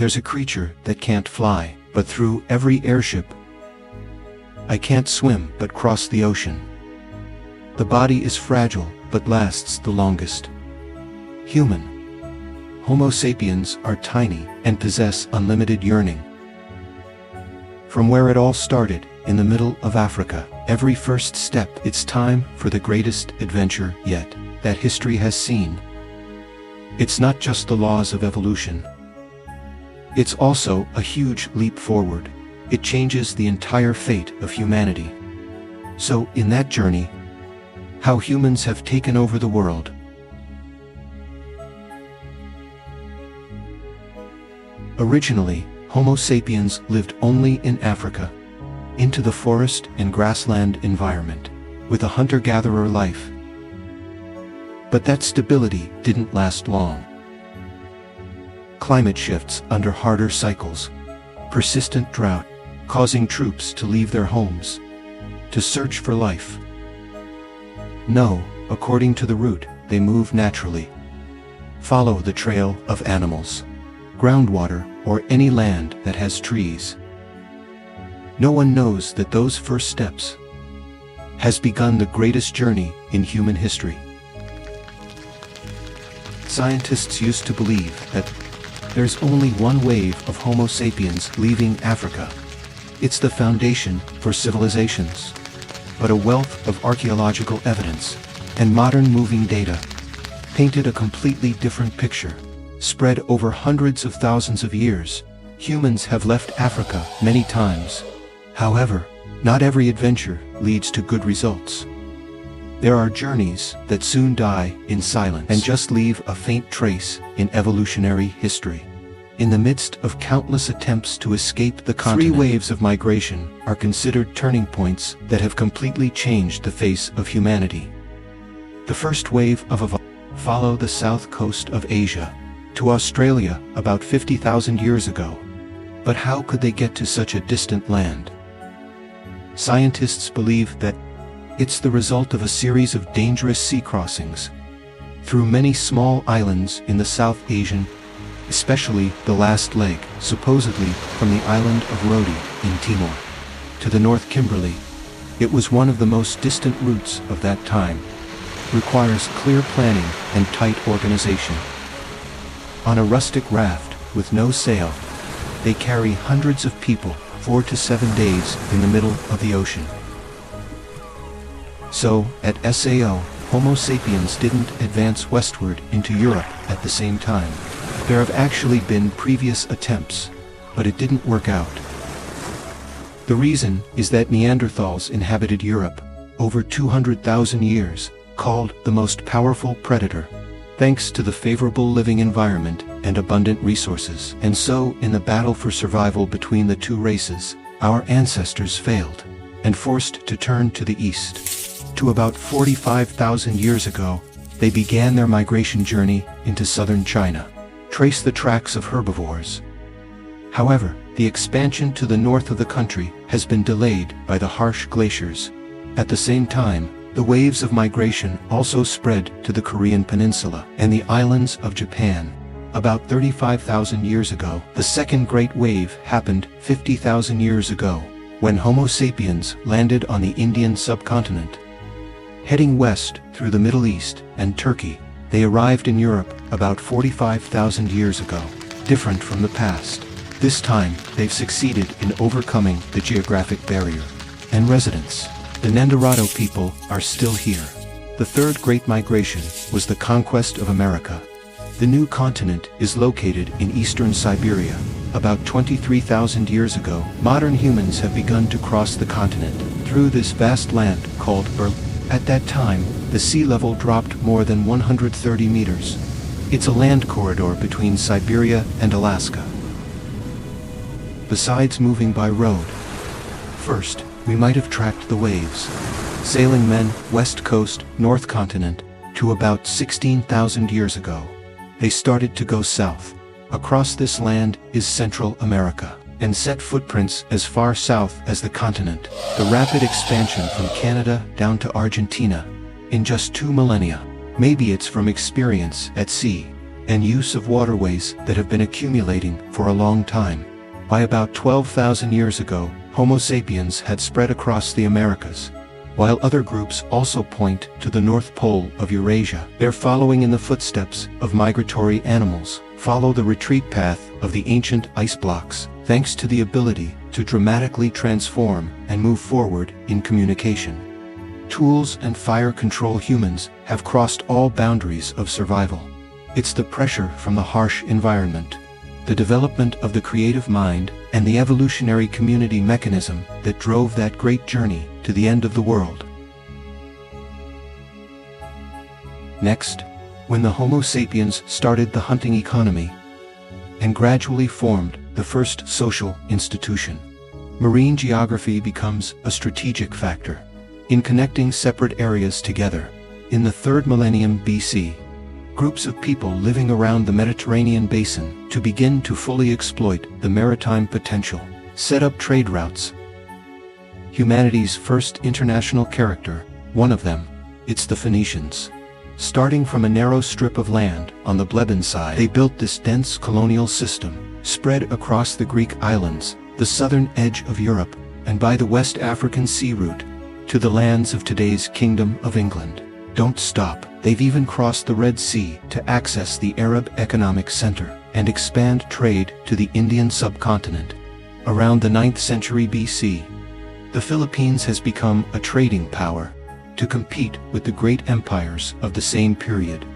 There's a creature that can't fly, but through every airship. I can't swim, but cross the ocean. The body is fragile, but lasts the longest. Human. Homo sapiens are tiny and possess unlimited yearning. From where it all started, in the middle of Africa, every first step, it's time for the greatest adventure yet that history has seen. It's not just the laws of evolution. It's also a huge leap forward. It changes the entire fate of humanity. So, in that journey, how humans have taken over the world. Originally, Homo sapiens lived only in Africa, into the forest and grassland environment, with a hunter-gatherer life. But that stability didn't last long. Climate shifts under harder cycles, persistent drought, causing troops to leave their homes, to search for life. No, according to the route, they move naturally. Follow the trail of animals, groundwater, or any land that has trees. No one knows that those first steps has begun the greatest journey in human history. Scientists used to believe that there's only one wave of Homo sapiens leaving Africa. It's the foundation for civilizations. But a wealth of archaeological evidence and modern moving data painted a completely different picture. Spread over hundreds of thousands of years, humans have left Africa many times. However, not every adventure leads to good results. There are journeys that soon die in silence and just leave a faint trace in evolutionary history. In the midst of countless attempts to escape the continent, 3 waves of migration are considered turning points that have completely changed the face of humanity. The first wave of followed the south coast of Asia to Australia about 50,000 years ago. But how could they get to such a distant land? Scientists believe that it's the result of a series of dangerous sea crossings through many small islands in the South Asian, especially the last leg, supposedly from the island of Rodi in Timor to the North Kimberley. It was one of the most distant routes of that time. Requires clear planning and tight organization. On a rustic raft with no sail, they carry hundreds of people 4 to 7 days in the middle of the ocean. So, at SAO, Homo sapiens didn't advance westward into Europe at the same time. There have actually been previous attempts, but it didn't work out. The reason is that Neanderthals inhabited Europe over 200,000 years, called the most powerful predator, thanks to the favorable living environment and abundant resources. And so, in the battle for survival between the two races, our ancestors failed and forced to turn to the east. To about 45,000 years ago, they began their migration journey into southern China. Trace the tracks of herbivores. However, the expansion to the north of the country has been delayed by the harsh glaciers. At the same time, the waves of migration also spread to the Korean peninsula and the islands of Japan. About 35,000 years ago, the second great wave happened 50,000 years ago, when Homo sapiens landed on the Indian subcontinent. Heading west through the Middle East and Turkey, they arrived in Europe about 45,000 years ago. Different from the past, this time they've succeeded in overcoming the geographic barrier. And residents, the Neanderthal people, are still here. The third great migration was the conquest of America. The new continent is located in eastern Siberia. About 23,000 years ago, modern humans have begun to cross the continent through this vast land called Berlin. At that time, the sea level dropped more than 130 meters. It's a land corridor between Siberia and Alaska. Besides moving by road, first, we might have tracked the waves. Sailing men, west coast, north continent, to about 16,000 years ago. They started to go south. Across this land is Central America, and set footprints as far south as the continent. The rapid expansion from Canada down to Argentina in just 2 millennia. Maybe it's from experience at sea. and use of waterways that have been accumulating for a long time. By about 12,000 years ago, Homo sapiens had spread across the Americas, while other groups also point to the North Pole of Eurasia. They're following in the footsteps of migratory animals, follow the retreat path of the ancient ice blocks, thanks to the ability to dramatically transform and move forward in communication. Tools and fire control humans have crossed all boundaries of survival. It's the pressure from the harsh environment, the development of the creative mind, and the evolutionary community mechanism that drove that great journey to the end of the world. Next, when the Homo sapiens started the hunting economy and gradually formed the first social institution, marine geography becomes a strategic factor in connecting separate areas together. In the 3rd millennium BC, groups of people living around the Mediterranean basin to begin to fully exploit the maritime potential, set up trade routes. Humanity's first international character, one of them, it's the Phoenicians. Starting from a narrow strip of land on the Bleban side, they built this dense colonial system, spread across the Greek islands, the southern edge of Europe, and by the West African sea route, to the lands of today's Kingdom of England. Don't stop, they've even crossed the Red Sea to access the Arab economic center and expand trade to the Indian subcontinent. Around the 9th century BC, the Philippines has become a trading power to compete with the great empires of the same period,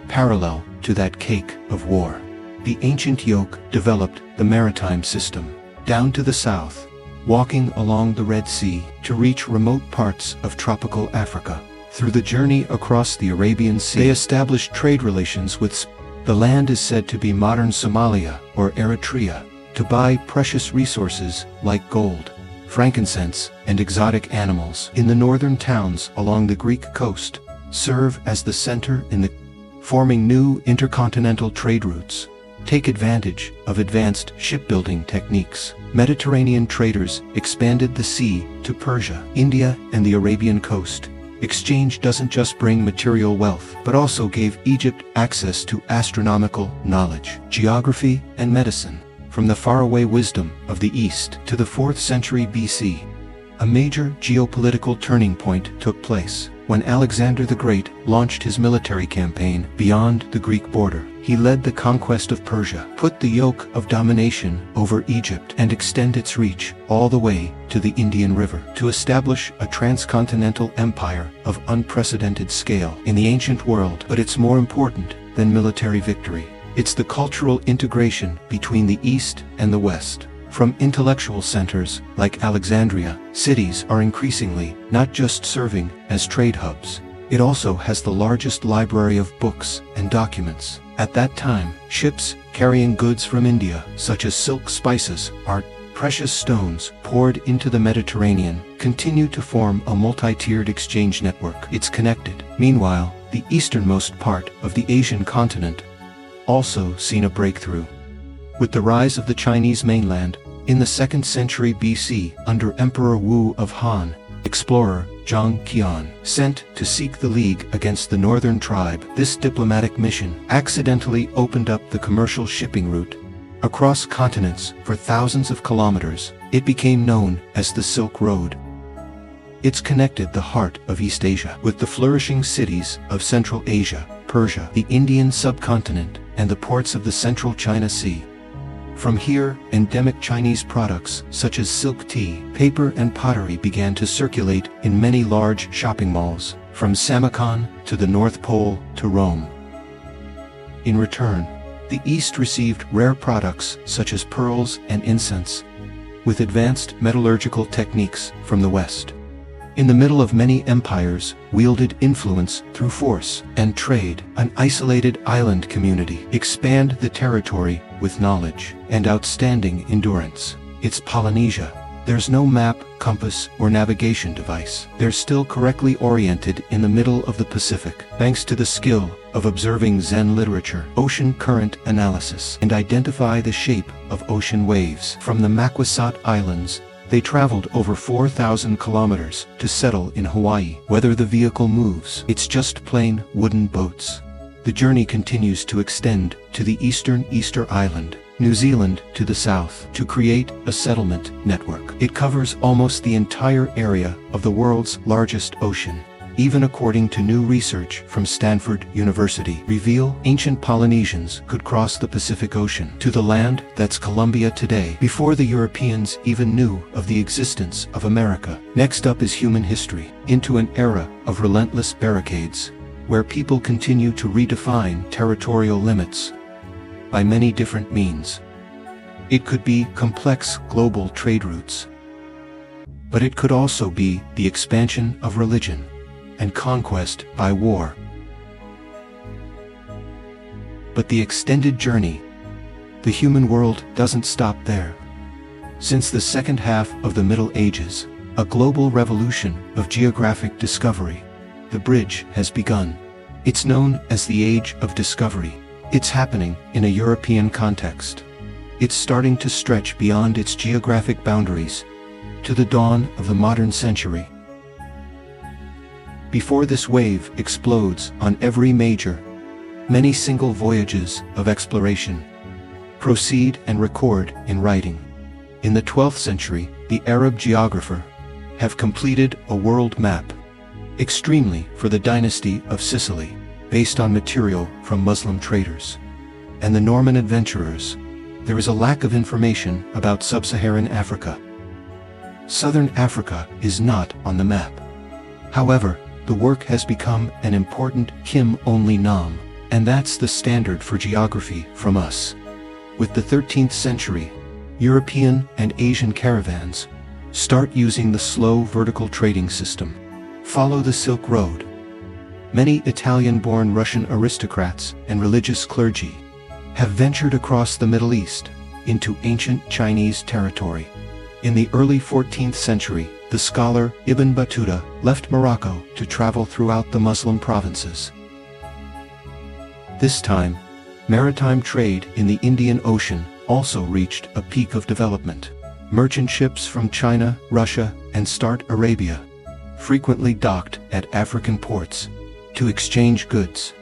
parallel to that cake of war. The ancient yoke developed the maritime system, down to the south, walking along the Red Sea to reach remote parts of tropical Africa. Through the journey across the Arabian Sea, they established trade relations with the land is said to be modern Somalia or Eritrea, to buy precious resources like gold, frankincense, and exotic animals. In the northern towns along the Greek coast, serve as the center in the forming new intercontinental trade routes. Take advantage of advanced shipbuilding techniques. Mediterranean traders expanded the sea to Persia, India, and the Arabian coast. Exchange doesn't just bring material wealth, but also gave Egypt access to astronomical knowledge, geography, and medicine. From the faraway wisdom of the East to the 4th century BC, a major geopolitical turning point took place when Alexander the Great launched his military campaign beyond the Greek border. He led the conquest of Persia, put the yoke of domination over Egypt, and extend its reach all the way to the Indian River to establish a transcontinental empire of unprecedented scale in the ancient world. But it's more important than military victory. It's the cultural integration between the East and the West. From intellectual centers like Alexandria, cities are increasingly not just serving as trade hubs. It also has the largest library of books and documents. At that time, ships carrying goods from India, such as silk, spices, art, precious stones, poured into the Mediterranean, continue to form a multi-tiered exchange network. It's connected. Meanwhile, the easternmost part of the Asian continent also seen a breakthrough. With the rise of the Chinese mainland, in the 2nd century BC, under Emperor Wu of Han, explorer Zhang Qian sent to seek the league against the northern tribe. This diplomatic mission accidentally opened up the commercial shipping route across continents for thousands of kilometers. It became known as the Silk Road. It's connected the heart of East Asia with the flourishing cities of Central Asia, Persia, the Indian subcontinent, and the ports of the central China Sea. From here, endemic Chinese products such as silk tea, paper, and pottery began to circulate in many large shopping malls, from Samarkand to the North Pole to Rome. In return, the East received rare products such as pearls and incense, with advanced metallurgical techniques from the West. In the middle of many empires, wielded influence through force and trade, an isolated island community expand the territory with knowledge and outstanding endurance. It's Polynesia. There's no map, compass, or navigation device. They're still correctly oriented in the middle of the Pacific, thanks to the skill of observing Zen literature, ocean current analysis, and identify the shape of ocean waves. From the Maquisat Islands, they traveled over 4,000 kilometers to settle in Hawaii. Whether the vehicle moves, it's just plain wooden boats. The journey continues to extend to the eastern Easter Island, New Zealand to the south, to create a settlement network. It covers almost the entire area of the world's largest ocean. Even according to new research from Stanford University, reveal ancient Polynesians could cross the Pacific Ocean to the land that's Colombia today, before the Europeans even knew of the existence of America. Next up is human history, into an era of relentless barricades, where people continue to redefine territorial limits by many different means. It could be complex global trade routes, but it could also be the expansion of religion and conquest by war. But the extended journey, the human world, doesn't stop there. Since the second half of the Middle Ages, a global revolution of geographic discovery, the bridge has begun. It's known as the Age of Discovery. It's happening in a European context. It's starting to stretch beyond its geographic boundaries to the dawn of the modern century. Before this wave explodes on every major, many single voyages of exploration proceed and record in writing. In the 12th century, the Arab geographer have completed a world map, extremely for the dynasty of Sicily, based on material from Muslim traders. And the Norman adventurers, there is a lack of information about sub-Saharan Africa. Southern Africa is not on the map. However, the work has become an important Kim-only Nam, and that's the standard for geography from us. With the 13th century, European and Asian caravans start using the slow vertical trading system. Follow the Silk Road. Many Italian-born Russian aristocrats and religious clergy have ventured across the Middle East into ancient Chinese territory. In the early 14th century, the scholar Ibn Battuta left Morocco to travel throughout the Muslim provinces. This time, maritime trade in the Indian Ocean also reached a peak of development. Merchant ships from China, Russia, and Start Arabia frequently docked at African ports to exchange goods,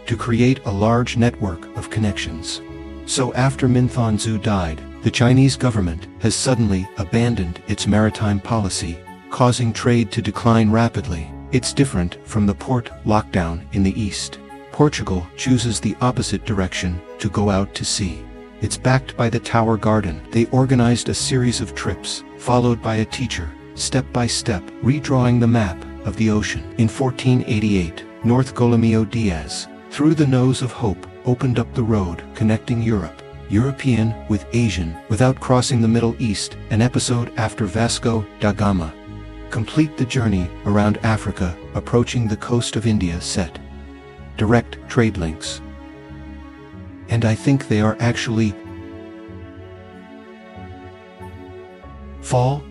to create a large network of connections. So after Minthonzu died, the Chinese government has suddenly abandoned its maritime policy, causing trade to decline rapidly. It's different from the port lockdown in the east. Portugal chooses the opposite direction to go out to sea. It's backed by the Tower Garden. They organized a series of trips, followed by a teacher, step by step, redrawing the map of the ocean. In 1488, Bartolomeo Diaz, through the nose of hope, opened up the road connecting European with Asian, without crossing the Middle East, an episode after Vasco da Gama. Complete the journey around Africa, approaching the coast of India, set direct trade links. And I think they are actually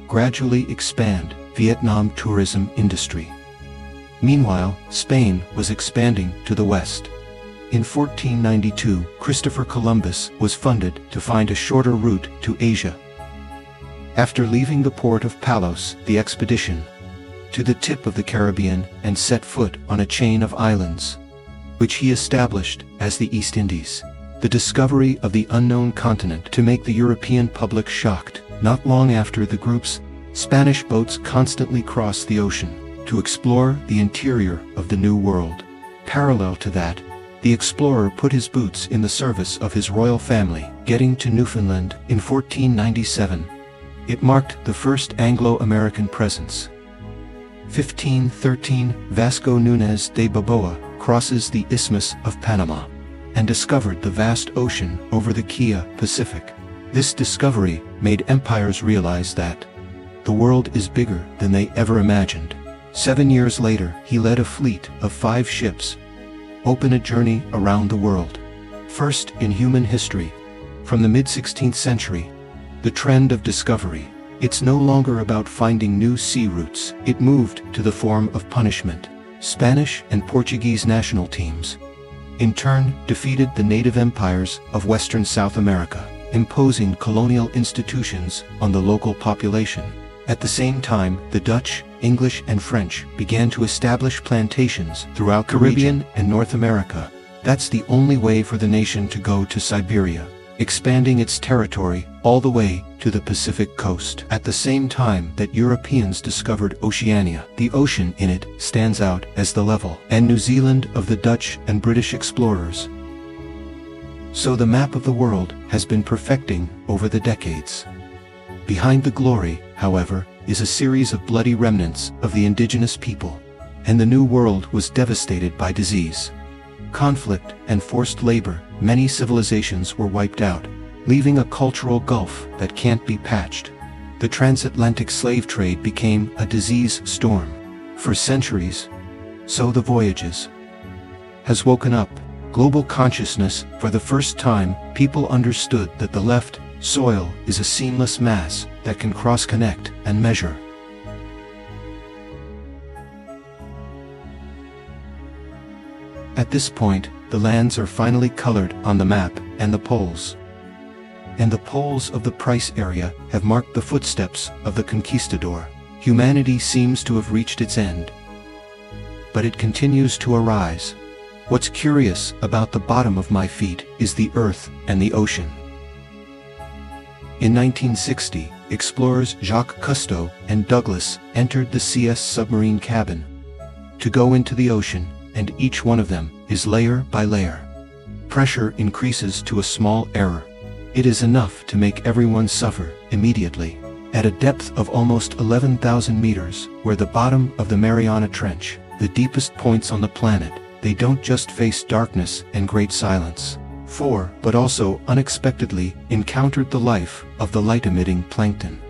gradually expand Vietnam tourism industry. Meanwhile, Spain was expanding to the west. In 1492, Christopher Columbus was funded to find a shorter route to Asia. After leaving the port of Palos, the expedition to the tip of the Caribbean and set foot on a chain of islands, which he established as the East Indies. The discovery of the unknown continent to make the European public shocked. Not long after, the group's Spanish boats constantly crossed the ocean to explore the interior of the New World. Parallel to that, the explorer put his boots in the service of his royal family, getting to Newfoundland in 1497. It marked the first Anglo-American presence. 1513, Vasco Núñez de Balboa crosses the Isthmus of Panama and discovered the vast ocean over the Kia Pacific. This discovery made empires realize that the world is bigger than they ever imagined. 7 years later, he led a fleet of 5 ships, open a journey around the world. First in human history. From the mid-16th century, the trend of discovery. It's no longer about finding new sea routes. It moved to the form of punishment. Spanish and Portuguese national teams, in turn, defeated the native empires of Western South America, imposing colonial institutions on the local population. At the same time, the Dutch, English, and French began to establish plantations throughout the Caribbean and North America, That's the only way for the nation to go to Siberia, expanding its territory all the way to the Pacific coast. At the same time that Europeans discovered Oceania, the ocean in it stands out as the level and New Zealand of the Dutch and British explorers. So the map of the world has been perfecting over the decades. Behind the glory, however, is a series of bloody remnants of the indigenous people, and the New World was devastated by disease, conflict, and forced labor. Many civilizations were wiped out, leaving a cultural gulf that can't be patched. The transatlantic slave trade became a disease storm. For centuries, so the voyages has woken up global consciousness. For the first time, people understood that the left soil is a seamless mass that can cross-connect and measure. At this point, the lands are finally colored on the map, and the poles of the price area have marked the footsteps of the conquistador. Humanity seems to have reached its end, but it continues to arise. What's curious about the bottom of my feet is the earth and the ocean. In 1960, explorers Jacques Cousteau and Douglas entered the CS submarine cabin to go into the ocean, and each one of them is layer by layer. Pressure increases to a small error. It is enough to make everyone suffer immediately. At a depth of almost 11,000 meters, where the bottom of the Mariana Trench, the deepest points on the planet, they don't just face darkness and great silence, but also unexpectedly encountered the life of the light-emitting plankton.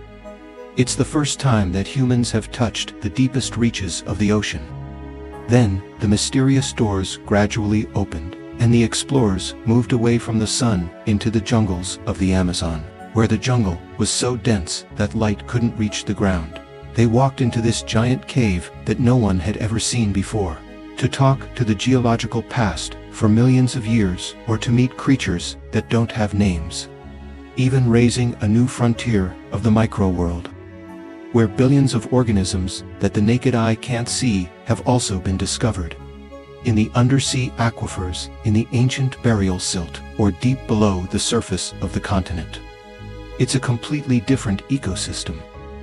It's the first time that humans have touched the deepest reaches of the ocean. Then, the mysterious doors gradually opened, and the explorers moved away from the sun into the jungles of the Amazon, where the jungle was so dense that light couldn't reach the ground. They walked into this giant cave that no one had ever seen before, to talk to the geological past for millions of years, or to meet creatures that don't have names. Even raising a new frontier of the micro-world, where billions of organisms that the naked eye can't see have also been discovered. In the undersea aquifers, in the ancient burial silt, or deep below the surface of the continent. It's a completely different ecosystem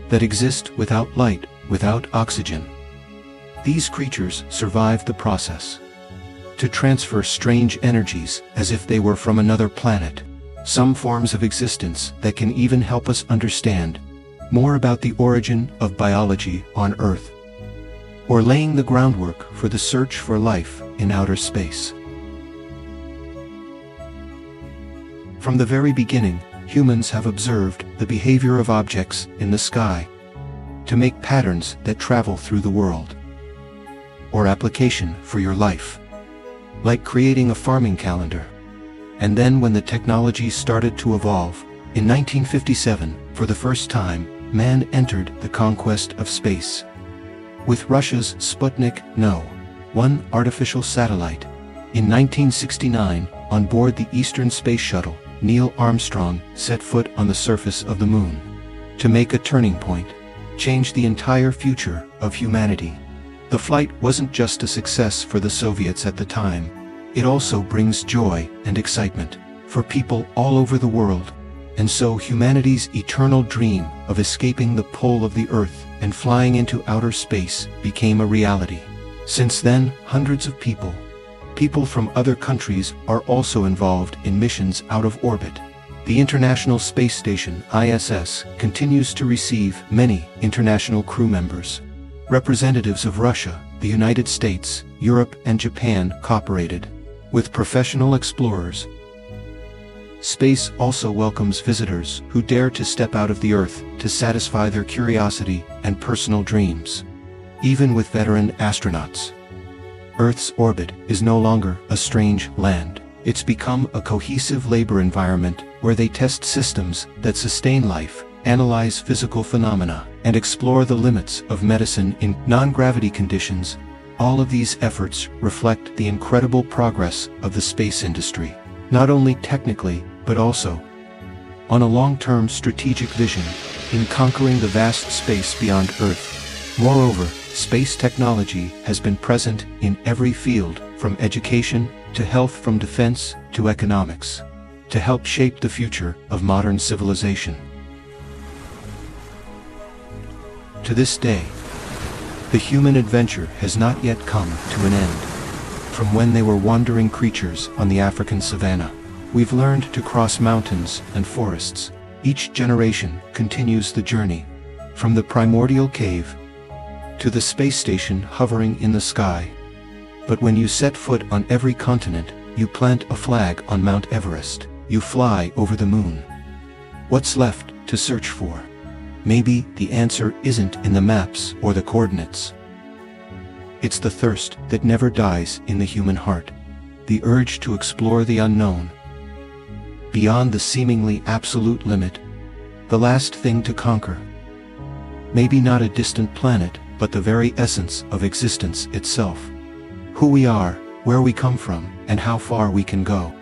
that exists without light, without oxygen. These creatures survive the process to transfer strange energies as if they were from another planet. Some forms of existence that can even help us understand more about the origin of biology on Earth, or laying the groundwork for the search for life in outer space. From the very beginning, humans have observed the behavior of objects in the sky to make patterns that travel through the world, or application for your life, like creating a farming calendar. And then when the technology started to evolve, in 1957, for the first time, man entered the conquest of space. With Russia's Sputnik No. 1 artificial satellite. In 1969, on board the Eastern Space Shuttle, Neil Armstrong set foot on the surface of the moon. To make a turning point, change the entire future of humanity. The flight wasn't just a success for the Soviets at the time. It also brings joy and excitement for people all over the world. And so humanity's eternal dream of escaping the pull of the Earth and flying into outer space became a reality. Since then, hundreds of people from other countries are also involved in missions out of orbit. The International Space Station, ISS, continues to receive many international crew members. Representatives of Russia, the United States, Europe, and Japan cooperated with professional explorers. Space also welcomes visitors who dare to step out of the Earth to satisfy their curiosity and personal dreams. Even with veteran astronauts, Earth's orbit is no longer a strange land. It's become a cohesive labor environment where they test systems that sustain life, analyze physical phenomena, and explore the limits of medicine in non-gravity conditions. All of these efforts reflect the incredible progress of the space industry, not only technically, but also on a long-term strategic vision in conquering the vast space beyond Earth. Moreover, space technology has been present in every field, from education to health, from defense to economics, to help shape the future of modern civilization. To this day, the human adventure has not yet come to an end. From when they were wandering creatures on the African savanna, we've learned to cross mountains and forests. Each generation continues the journey, from the primordial cave to the space station hovering in the sky. But when you set foot on every continent, you plant a flag on Mount Everest, you fly over the moon. What's left to search for? Maybe the answer isn't in the maps or the coordinates. It's the thirst that never dies in the human heart, the urge to explore the unknown, beyond the seemingly absolute limit, the last thing to conquer. Maybe not a distant planet, but the very essence of existence itself. Who we are, where we come from, and how far we can go.